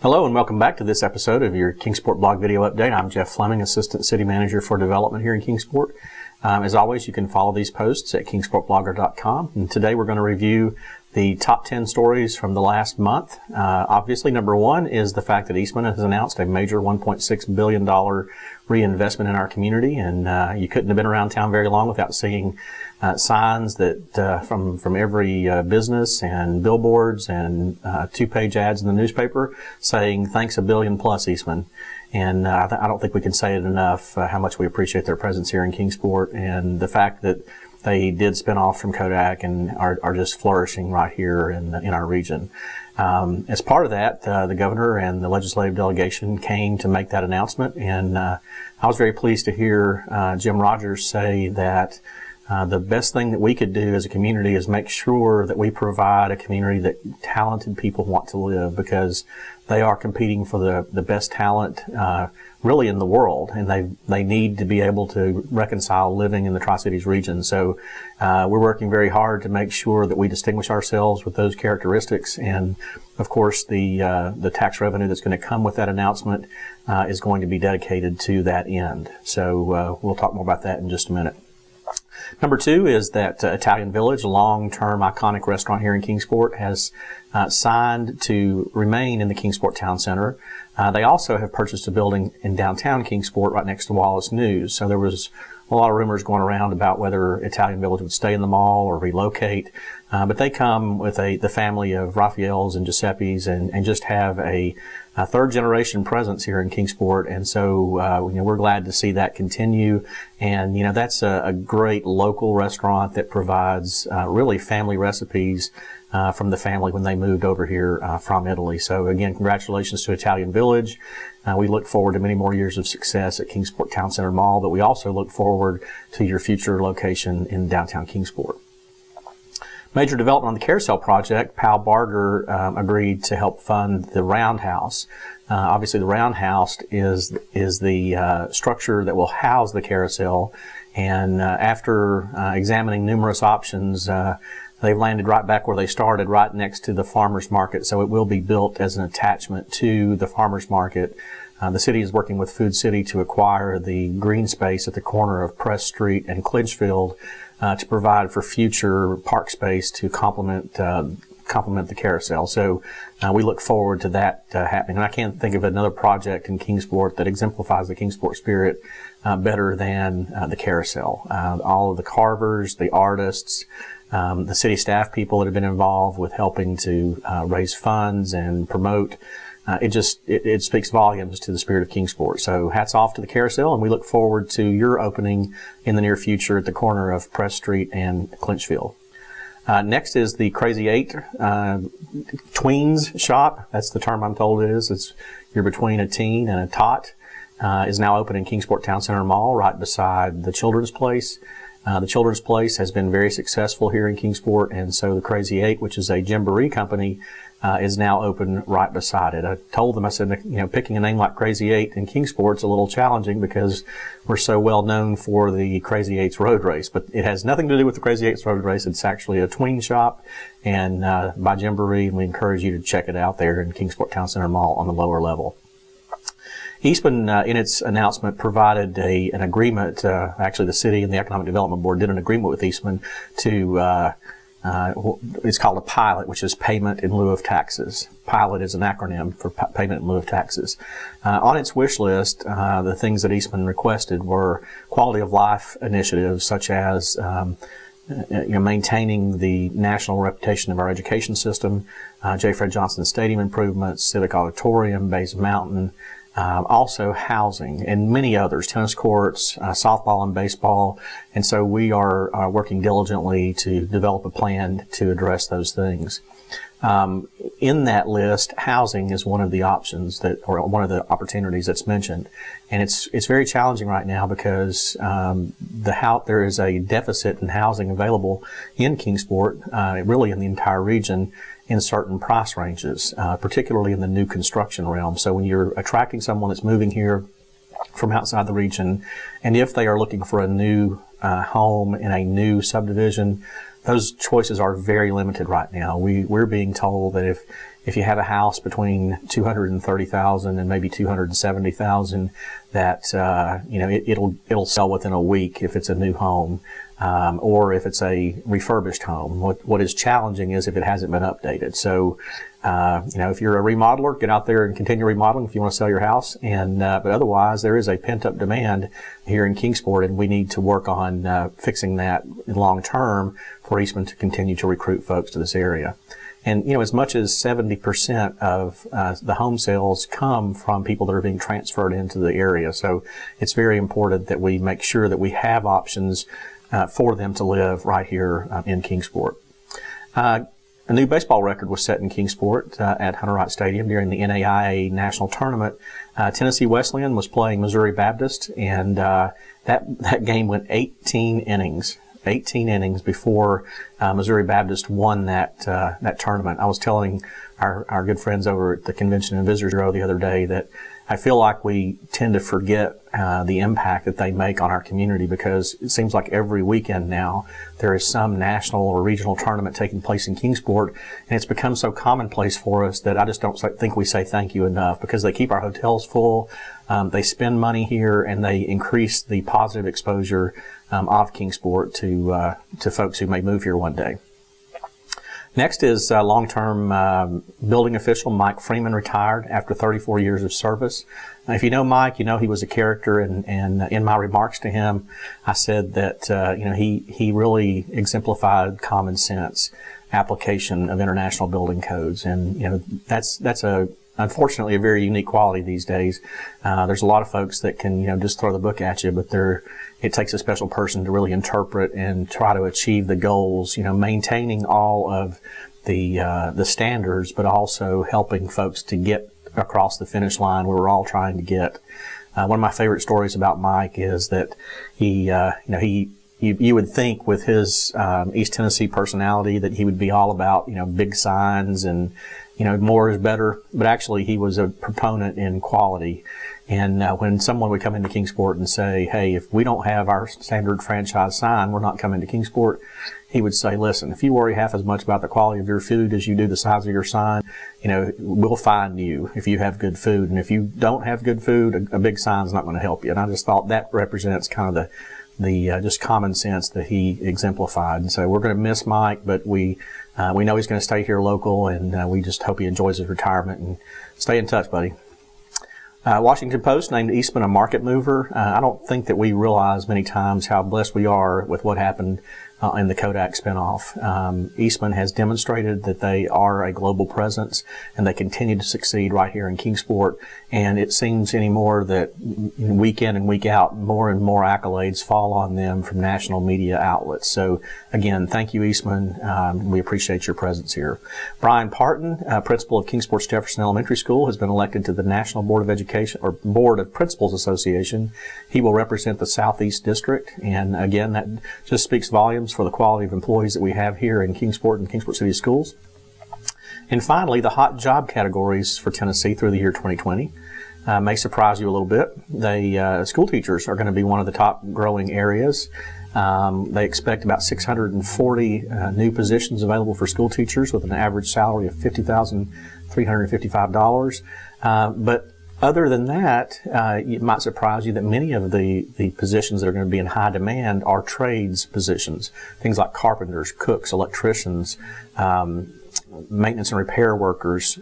Hello and welcome back to this episode of your Kingsport blog video update. I'm Jeff Fleming, Assistant City Manager for Development here in Kingsport. As always, you can follow these posts at kingsportblogger.com. And today we're going to review the top 10 stories from the last month. Obviously, number one is the fact that Eastman has announced a major $1.6 billion reinvestment in our community. And you couldn't have been around town very long without seeing signs that from every business and billboards and two-page ads in the newspaper saying, "Thanks a billion plus, Eastman." And I don't think we can say it enough how much we appreciate their presence here in Kingsport, and the fact that they did spin off from Kodak and are just flourishing right here in our region. As part of that, the governor and the legislative delegation came to make that announcement, and I was very pleased to hear Jim Rogers say that the best thing that we could do as a community is make sure that we provide a community that talented people want to live, because they are competing for the best talent really in the world, and they need to be able to reconcile living in the Tri-Cities region. So we're working very hard to make sure that we distinguish ourselves with those characteristics, and of course the tax revenue that's going to come with that announcement is going to be dedicated to that end. So we'll talk more about that in just a minute. Number two is that Italian Village, a long-term iconic restaurant here in Kingsport, has signed to remain in the Kingsport Town Center. They also have purchased a building in downtown Kingsport right next to Wallace News. So there was a lot of rumors going around about whether Italian Village would stay in the mall or relocate. But they come with the family of Raphaels and Giuseppes and just have a third-generation presence here in Kingsport. And so we're glad to see that continue. And, that's a great local restaurant that provides really family recipes from the family when they moved over here from Italy. So again, congratulations to Italian Village. We look forward to many more years of success at Kingsport Town Center Mall, but we also look forward to your future location in downtown Kingsport. Major development on the Carousel project, Powell Barger agreed to help fund the Roundhouse. Obviously, the Roundhouse is the structure that will house the Carousel, and after examining numerous options, they've landed right back where they started, right next to the farmers market. So it will be built as an attachment to the farmers market. The city is working with Food City to acquire the green space at the corner of Press Street and Clinchfield to provide for future park space to complement the Carousel. So we look forward to that happening. And I can't think of another project in Kingsport that exemplifies the Kingsport spirit better than the Carousel. All of the carvers, the artists, the city staff people that have been involved with helping to raise funds and promote. It speaks volumes to the spirit of Kingsport. So hats off to the Carousel, and we look forward to your opening in the near future at the corner of Press Street and Clinchfield. Next is the Crazy 8 tweens shop. That's the term I'm told it is. You're between a teen and a tot. Is now open in Kingsport Town Center Mall right beside the Children's Place. The Children's Place has been very successful here in Kingsport, and so the Crazy 8, which is a jamboree company, is now open right beside it. I told them, I said, picking a name like Crazy 8 in Kingsport's a little challenging because we're so well known for the Crazy 8's road race, but it has nothing to do with the Crazy 8's road race. It's actually a tween shop and by Jamboree, and we encourage you to check it out there in Kingsport Town Center Mall on the lower level. Eastman, in its announcement, provided an agreement. Actually, the city and the Economic Development Board did an agreement with Eastman to it's called a pilot, which is payment in lieu of taxes. Pilot is an acronym for payment in lieu of taxes. On its wish list, the things that Eastman requested were quality of life initiatives such as maintaining the national reputation of our education system, J. Fred Johnson Stadium improvements, Civic Auditorium, Bays Mountain, also housing, and many others, tennis courts, softball and baseball. And so we are working diligently to develop a plan to address those things. In that list, housing is one of the options or one of the opportunities that's mentioned. And it's very challenging right now because there is a deficit in housing available in Kingsport, really in the entire region, in certain price ranges, particularly in the new construction realm. So when you're attracting someone that's moving here from outside the region, and if they are looking for a new home in a new subdivision, those choices are very limited right now. We're being told that if if you have a house between $230,000 and maybe $270,000, that it'll sell within a week if it's a new home, or if it's a refurbished home. What is challenging is if it hasn't been updated. So, if you're a remodeler, get out there and continue remodeling if you want to sell your house. But otherwise, there is a pent-up demand here in Kingsport, and we need to work on fixing that long term for Eastman to continue to recruit folks to this area. And, as much as 70% of the home sales come from people that are being transferred into the area. So it's very important that we make sure that we have options for them to live right here in Kingsport. A new baseball record was set in Kingsport at Hunter Wright Stadium during the NAIA National Tournament. Tennessee Wesleyan was playing Missouri Baptist, and that game went 18 innings. 18 innings before Missouri Baptist won that tournament. I was telling our good friends over at the Convention and Visitors Bureau the other day that I feel like we tend to forget the impact that they make on our community, because it seems like every weekend now there is some national or regional tournament taking place in Kingsport, and it's become so commonplace for us that I just don't think we say thank you enough, because they keep our hotels full, they spend money here, and they increase the positive exposure of Kingsport to folks who may move here one day. Next is long-term building official Mike Freeman retired after 34 years of service. Now, if you know Mike, you know he was a character, and in my remarks to him, I said that he really exemplified common sense application of international building codes, and that's unfortunately a very unique quality these days. There's a lot of folks that can just throw the book at you, but it takes a special person to really interpret and try to achieve the goals, maintaining all of the standards, but also helping folks to get across the finish line where we're all trying to get. One of my favorite stories about Mike is that you would think with his East Tennessee personality that he would be all about big signs and more is better, but actually he was a proponent in quality. And when someone would come into Kingsport and say, hey, if we don't have our standard franchise sign, we're not coming to Kingsport, he would say, listen, if you worry half as much about the quality of your food as you do the size of your sign, we'll find you if you have good food. And if you don't have good food, a big sign's not going to help you. And I just thought that represents kind of the just common sense that he exemplified. And so we're going to miss Mike, but we know he's going to stay here local, and we just hope he enjoys his retirement. And stay in touch, buddy. Washington Post named Eastman a market mover. I don't think that we realize many times how blessed we are with what happened in the Kodak spinoff. Eastman has demonstrated that they are a global presence, and they continue to succeed right here in Kingsport. And it seems anymore that week in and week out, more and more accolades fall on them from national media outlets. So again, thank you, Eastman. We appreciate your presence here. Brian Parton, principal of Kingsport's Jefferson Elementary School, has been elected to the National Board of Education or Board of Principals Association. He will represent the Southeast District, and again, that just speaks volumes for the quality of employees that we have here in Kingsport and Kingsport City Schools. And finally, the hot job categories for Tennessee through the year 2020 may surprise you a little bit. School teachers are going to be one of the top growing areas. They expect about 640 new positions available for school teachers with an average salary of $50,355. But other than that, it might surprise you that many of the positions that are going to be in high demand are trades positions. Things like carpenters, cooks, electricians, maintenance and repair workers,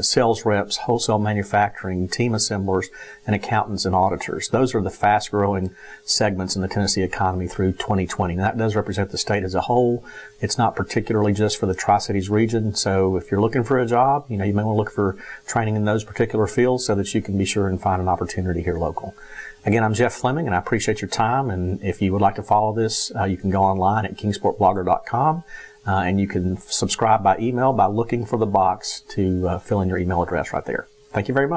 sales reps, wholesale manufacturing, team assemblers, and accountants and auditors. Those are the fast-growing segments in the Tennessee economy through 2020. And that does represent the state as a whole. It's not particularly just for the Tri-Cities region. So if you're looking for a job, you may want to look for training in those particular fields so that you can be sure and find an opportunity here local. Again, I'm Jeff Fleming, and I appreciate your time. And if you would like to follow this, you can go online at kingsportblogger.com. And you can subscribe by email by looking for the box to fill in your email address right there. Thank you very much.